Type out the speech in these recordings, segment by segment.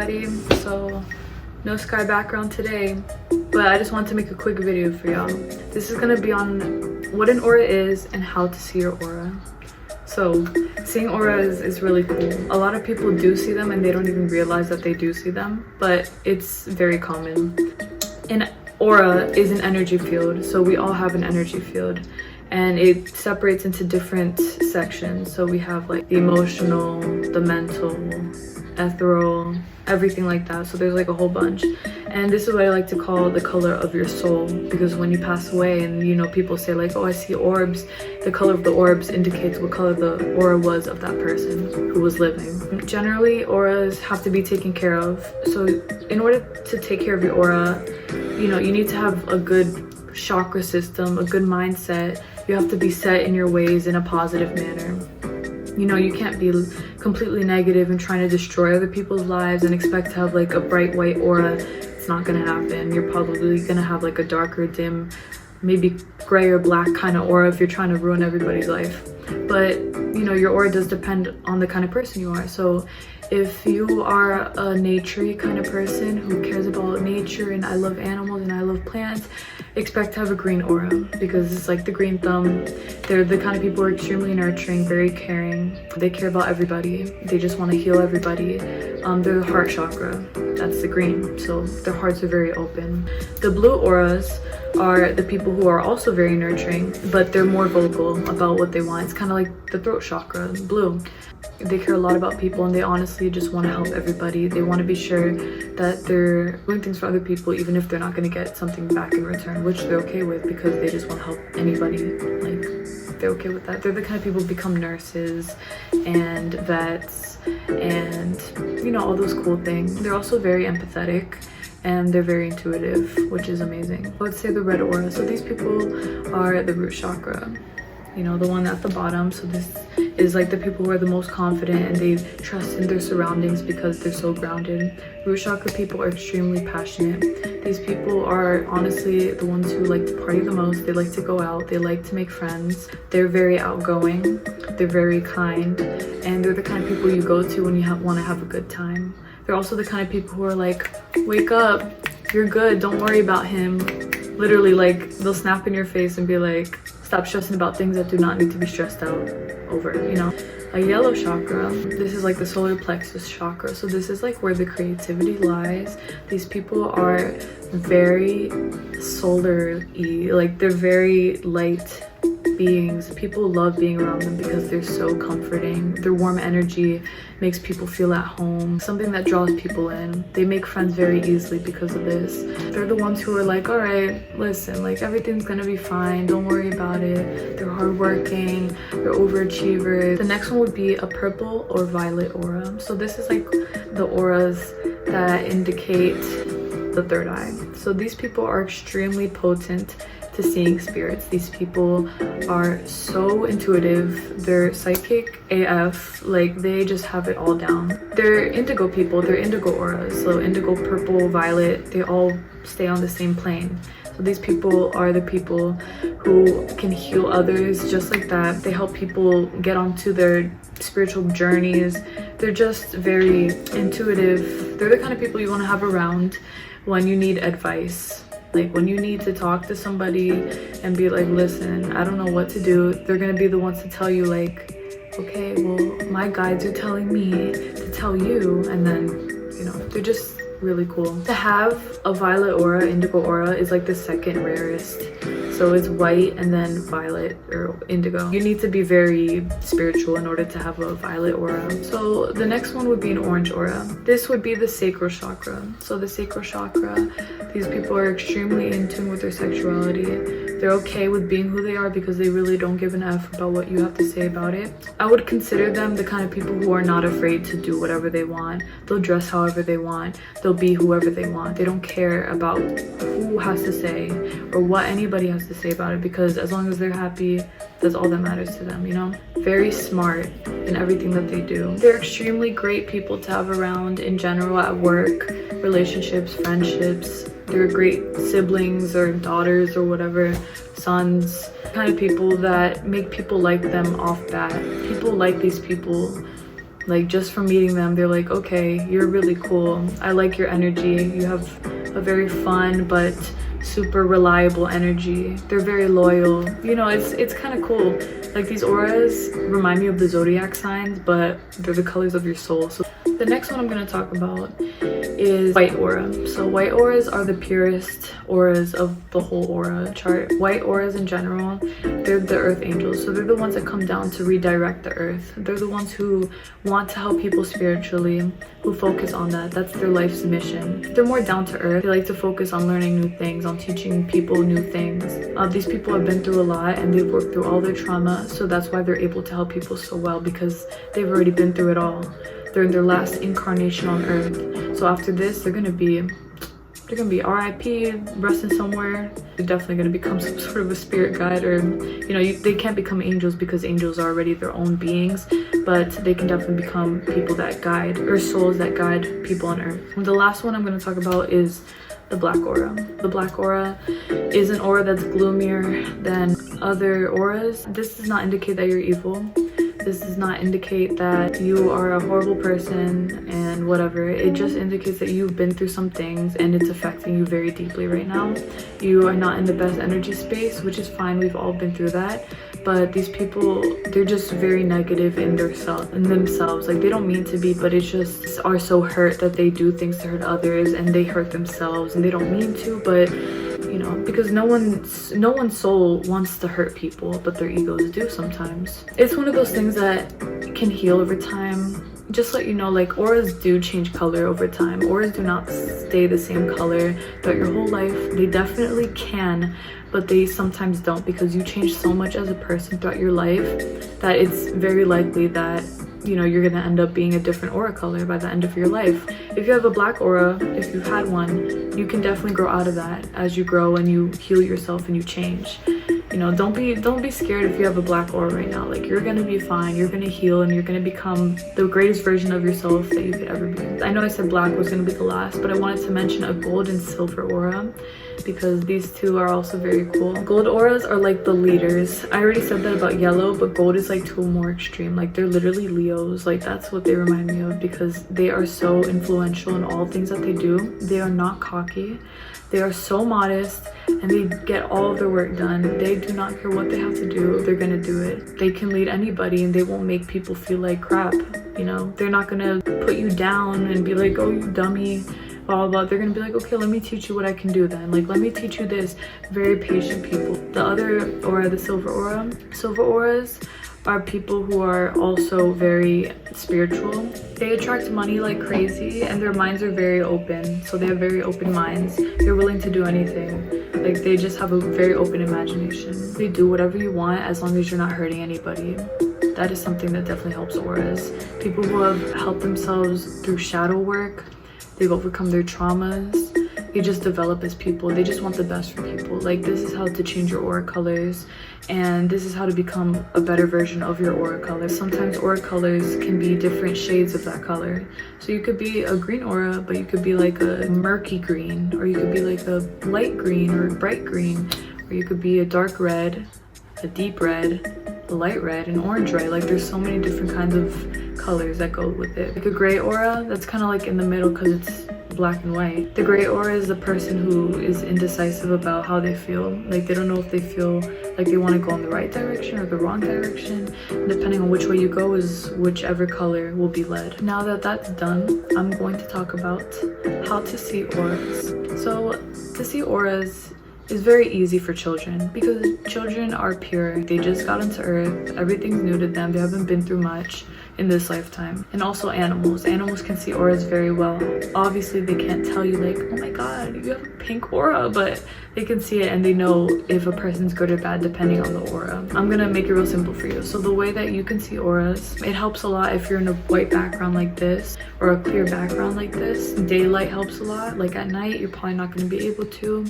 everybody. So no sky background today, but I just wanted to make a quick video for y'all. This is gonna be on what an aura is and how to see your aura. So seeing auras is really cool. A lot of people do see them and they don't even realize that they do see them, but it's very common. An aura is an energy field, so we all have an energy field, and it separates into different sections. So we have like the emotional, the mental, ethereal, everything like that. So there's like a whole bunch, and this is what I like to call the color of your soul, because when you pass away and you know people say like, oh, I see orbs, the color of the orbs indicates what color the aura was of that person who was living. Generally auras have to be taken care of, so in order to take care of your aura, you know, you need to have a good chakra system, a good mindset. You have to be set in your ways in a positive manner. You know, you can't be completely negative and trying to destroy other people's lives and expect to have like a bright white aura. It's not gonna happen. You're probably gonna have like a darker, dim, maybe gray or black kind of aura if you're trying to ruin everybody's life. But you know, your aura does depend on the kind of person you are. So if you are a naturey kind of person who cares about nature and I love animals and I love plants, expect to have a green aura, because it's like the green thumb. They're the kind of people who are extremely nurturing, very caring. They care about everybody. They just want to heal everybody. They're the heart chakra. That's the green. So their hearts are very open. The blue auras are the people who are also very nurturing, but they're more vocal about what they want. It's kind of like the throat chakra, blue. They care a lot about people and they honestly just want to help everybody. They want to be sure that they're doing things for other people even if they're not going to get something back in return, which they're okay with because they just want to help anybody. Like, they're okay with that. They're the kind of people who become nurses and vets and, you know, all those cool things. They're also very empathetic and they're very intuitive, which is amazing. Let's say the red aura. So these people are the root chakra, you know, the one at the bottom. So this is like the people who are the most confident and they trust in their surroundings because they're so grounded. Root chakra people are extremely passionate. These people are honestly the ones who like to party the most. They like to go out, they like to make friends. They're very outgoing, they're very kind, and they're the kind of people you go to when you want to have a good time. They're also the kind of people who are like, wake up, you're good, don't worry about him. Literally, like, they'll snap in your face and be like, stop stressing about things that do not need to be stressed out over, you know. A yellow chakra, this is like the solar plexus chakra. So this is like where the creativity lies. These people are very solar-y, like they're very light beings. People love being around them because they're so comforting. Their warm energy makes people feel at home, something that draws people in. They make friends very easily because of this. They're the ones who are like, all right, listen, like everything's gonna be fine, don't worry about it. They're hardworking, they're overachievers. The next one would be a purple or violet aura. So this is like the auras that indicate the third eye. So these people are extremely potent to seeing spirits. These people are so intuitive, they're psychic AF, like they just have it all down. They're indigo people, they're indigo auras. So indigo, purple, violet, they all stay on the same plane. So these people are the people who can heal others just like that. They help people get onto their spiritual journeys. They're just very intuitive. They're the kind of people you want to have around when you need advice. Like when you need to talk to somebody and be like, listen, I don't know what to do. They're gonna be the ones to tell you like, okay, well, my guides are telling me to tell you. And then, you know, they're just really cool. To have a violet aura, indigo aura, is like the second rarest. So it's white and then violet or indigo. You need to be very spiritual in order to have a violet aura. So the next one would be an orange aura. This would be the sacral chakra. So the sacral chakra, these people are extremely in tune with their sexuality. They're okay with being who they are because they really don't give an F about what you have to say about it. I would consider them the kind of people who are not afraid to do whatever they want. They'll dress however they want. They'll be whoever they want. They don't care about who has to say or what anybody has to say about it, because as long as they're happy, that's all that matters to them, you know. Very smart in everything that they do. They're extremely great people to have around in general, at work, relationships, friendships. They're great siblings or daughters or whatever, sons. Kind of people that make people like them off bat. People like these people Like just from meeting them, they're like, okay, you're really cool. I like your energy. You have a very fun but super reliable energy. They're very loyal. You know, it's kind of cool. Like these auras remind me of the zodiac signs, but they're the colors of your soul. So the next one I'm going to talk about is white aura. So white auras are the purest auras of the whole aura chart. White auras in general, they're the earth angels. So they're the ones that come down to redirect the earth. They're the ones who want to help people spiritually, who focus on that. That's their life's mission. They're more down to earth. They like to focus on learning new things, on teaching people new things. These people have been through a lot and they've worked through all their trauma. So that's why they're able to help people so well, because they've already been through it all. They're in their last incarnation on earth. So after this, they're gonna be RIP, resting somewhere. They're definitely gonna become some sort of a spirit guide, or you know, they can't become angels because angels are already their own beings, but they can definitely become people that guide, or souls that guide people on earth. And the last one I'm gonna talk about is the black aura. The black aura is an aura that's gloomier than other auras. This does not indicate that you're evil. This does not indicate that you are a horrible person and whatever. It just indicates that you've been through some things and it's affecting you very deeply right now. You are not in the best energy space, which is fine. We've all been through that. But these people, they're just very negative in themselves. Like they don't mean to be, but it's just are so hurt that they do things to hurt others, and they hurt themselves and they don't mean to, but you know, because no one's soul wants to hurt people, but their egos do sometimes. It's one of those things that can heal over time. Just let you know, like auras do change color over time. Auras do not stay the same color throughout your whole life. They definitely can, but they sometimes don't, because you change so much as a person throughout your life that it's very likely that, you know, you're gonna end up being a different aura color by the end of your life. If you have a black aura, if you've had one, you can definitely grow out of that as you grow and you heal yourself and you change. You know, don't be scared if you have a black aura right now. Like you're gonna be fine, you're gonna heal, and you're gonna become the greatest version of yourself that you could ever be. I know I said black was gonna be the last, but I wanted to mention a gold and silver aura, because these two are also very cool. Gold auras are like the leaders. I already said that about yellow, but gold is like to a more extreme. Like they're literally Leos. Like that's what they remind me of, because they are so influential in all things that they do. They are not cocky. They are so modest, and they get all of their work done. They do not care what they have to do, they're gonna do it. They can lead anybody and they won't make people feel like crap. You know, they're not gonna put you down and be like, oh, you dummy, blah blah blah. They're gonna be like, okay, let me teach you what I can do then. Like, let me teach you this. Very patient people. The other aura, the silver aura. Silver auras are people who are also very spiritual. They attract money like crazy, and their minds are very open. So they have very open minds. They're willing to do anything. Like they just have a very open imagination. They do whatever you want as long as you're not hurting anybody. That is something that definitely helps auras. People who have helped themselves through shadow work, they've overcome their traumas. They just develop as people. They just want the best for people. Like this is how to change your aura colors, and this is how to become a better version of your aura color. Sometimes aura colors can be different shades of that color. So you could be a green aura, but you could be like a murky green, or you could be like a light green or bright green, or you could be a dark red, a deep red, a light red, an orange red. Like there's so many different kinds of colors that go with it. Like a gray aura, that's kind of like in the middle because it's black and white. The gray aura is the person who is indecisive about how they feel. Like they don't know if they feel like they want to go in the right direction or the wrong direction. And depending on which way you go is whichever color will be led. Now that that's done, I'm going to talk about how to see auras. So to see auras is very easy for children, because children are pure. They just got into earth. Everything's new to them. They haven't been through much in this lifetime. And also animals can see auras very well. Obviously they can't tell you like, oh my god, you have a pink aura, but they can see it and they know if a person's good or bad depending on the aura. I'm gonna make it real simple for you. So the way that you can see auras, it helps a lot if you're in a white background like this or a clear background like this. Daylight helps a lot. Like at night you're probably not going to be able to.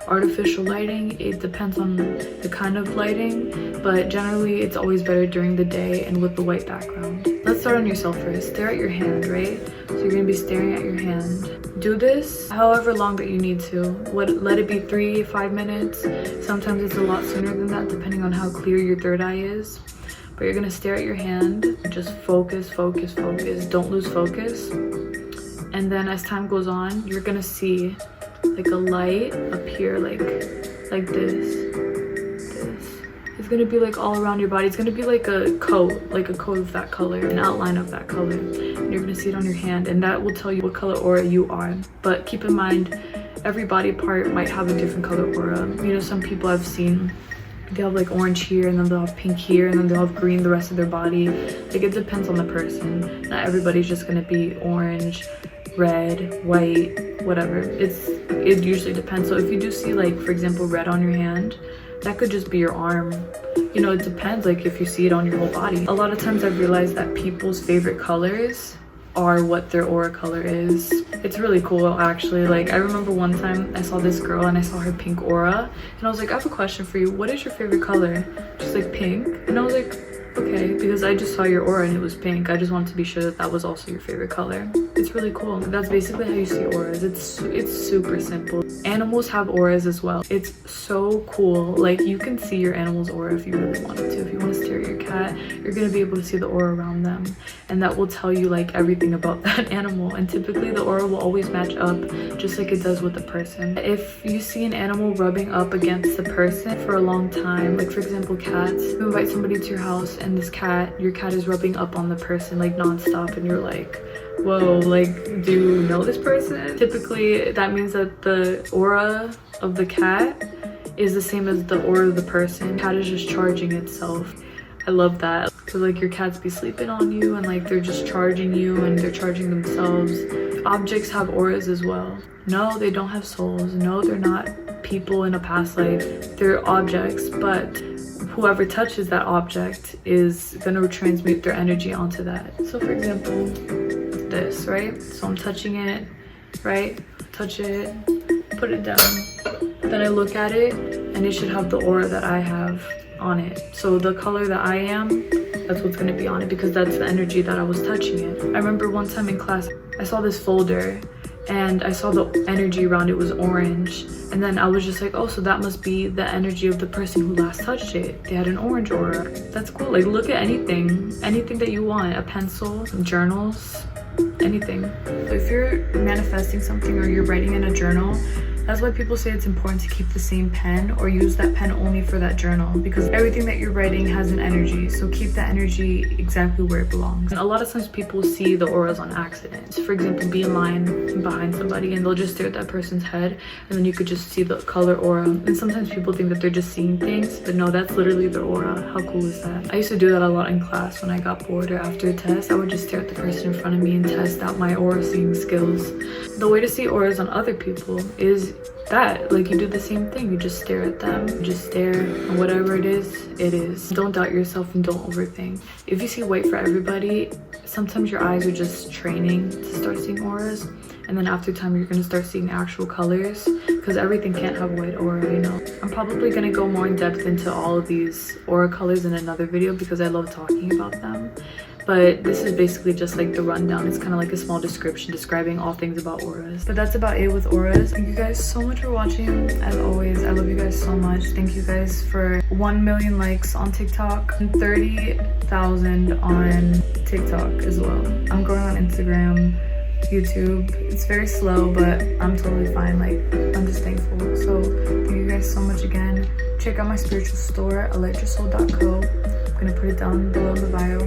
Artificial lighting, it depends on the kind of lighting, but generally it's always better during the day and with the white background. Let's start on yourself first. Stare at your hand, right? So you're gonna be staring at your hand. Do this however long that you need to. Let it be 3-5 minutes. Sometimes it's a lot sooner than that depending on how clear your third eye is. but you're gonna stare at your hand. Just focus, focus, focus. Don't lose focus. And then as time goes on, you're gonna see like a light appear like this. It's gonna be like all around your body. It's gonna be like a coat of that color, an outline of that color. And you're gonna see it on your hand, and that will tell you what color aura you are. But keep in mind, every body part might have a different color aura. You know, some people I've seen, they have like orange here, and then they'll have pink here, and then they'll have green the rest of their body. Like, it depends on the person. Not everybody's just gonna be orange, red, white, whatever. It usually depends. So if you do see, like, for example, red on your hand, that could just be your arm. You know, it depends, like, if you see it on your whole body. A lot of times I've realized that people's favorite colors are what their aura color is. It's really cool, actually. Like, I remember one time I saw this girl and I saw her pink aura, and I was like, I have a question for you. What is your favorite color? She's like, pink. And I was like, okay, because I just saw your aura and it was pink. I just wanted to be sure that that was also your favorite color. It's really cool. That's basically how you see auras. It's super simple. Animals have auras as well. It's so cool. Like, you can see your animal's aura if you really wanted to. If you want to stare at your cat, you're gonna be able to see the aura around them, and that will tell you like everything about that animal. And typically the aura will always match up, just like it does with the person. If you see an animal rubbing up against the person for a long time, like for example cats, you invite somebody to your house and your cat is rubbing up on the person like non-stop, and you're like, whoa, like, do you know this person? Typically that means that the aura of the cat is the same as the aura of the person. The cat is just charging itself. I love that. So like, your cats be sleeping on you and like they're just charging you and they're charging themselves. Objects have auras as well. No, they don't have souls. No, they're not people in a past life. They're objects, but whoever touches that object is gonna transmute their energy onto that. So for example, this, right? So I'm touching it, right? Touch it, put it down. Then I look at it and it should have the aura that I have on it. So the color that I am, that's what's gonna be on it, because that's the energy that I was touching it. I remember one time in class, I saw this folder and I saw the energy around it was orange, and then I was just like, oh, so that must be the energy of the person who last touched it. They had an orange aura. That's cool. Like, look at anything that you want, a pencil, some journals, anything. So if you're manifesting something or you're writing in a journal, that's why people say it's important to keep the same pen or use that pen only for that journal, because everything that you're writing has an energy. So keep that energy exactly where it belongs. And a lot of times people see the auras on accident. So for example, be in line behind somebody and they'll just stare at that person's head, and then you could just see the color aura. And sometimes people think that they're just seeing things, but no, that's literally their aura. How cool is that? I used to do that a lot in class when I got bored or after a test. I would just stare at the person in front of me and test out my aura seeing skills. The way to see auras on other people is that, like, you do the same thing. You just stare at them, you just stare, and whatever it is. Don't doubt yourself and don't overthink. If you see white for everybody, sometimes your eyes are just training to start seeing auras, and then after time you're gonna start seeing actual colors, because everything can't have white aura, you know. I'm probably gonna go more in depth into all of these aura colors in another video because I love talking about them. But this is basically just like the rundown. It's kind of like a small description describing all things about auras. But that's about it with auras. Thank you guys so much for watching. As always, I love you guys so much. Thank you guys for 1 million likes on TikTok and 30,000 on TikTok as well. I'm growing on Instagram, YouTube. It's very slow, but I'm totally fine. Like, I'm just thankful. So thank you guys so much again. Check out my spiritual store, electrasoul.co. I'm gonna put it down below in the bio.